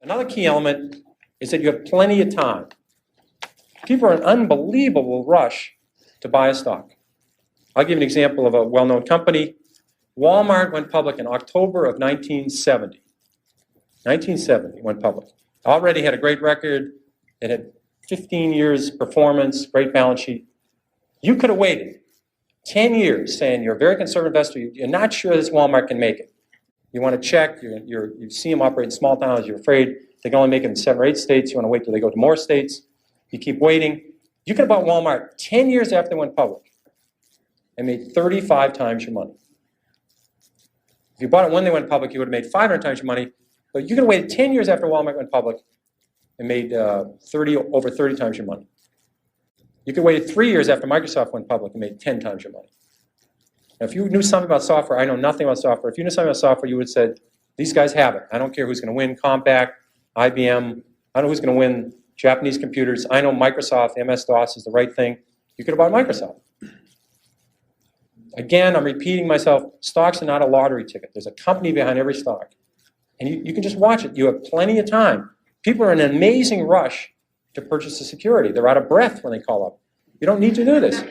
Another key element is that you have plenty of time. People are in an unbelievable rush to buy a stock. I'll give you an example of a well-known company. Walmart went public in October of 1970. 1970 went public. Already had a great record. It had 15 years performance, great balance sheet. You could have waited 10 years saying you're a very conservative investor. You're not sure this Walmart can make it. You want to check. You see them operate in small towns. You're afraid they can only make it in 7 or 8 states. You want to wait till they go to more states. You keep waiting. You could have bought Walmart 10 years after they went public and made 35 times your money. If you bought it when they went public, you would have made 500 times your money. But you could have waited 10 years after Walmart went public and made over 30 times your money. You could have waited 3 years after Microsoft went public and made 10 times your money. Now, if you knew something about software, I know nothing about software. If you knew something about software, you would have said, these guys have it. I don't care who's going to win, Compaq, IBM. I know who's going to win Japanese computers. I know Microsoft, MS-DOS is the right thing. You could have bought Microsoft. Again, I'm repeating myself. Stocks are not a lottery ticket. There's a company behind every stock. And you can just watch it. You have plenty of time. People are in an amazing rush to purchase a security. They're out of breath when they call up. You don't need to do this.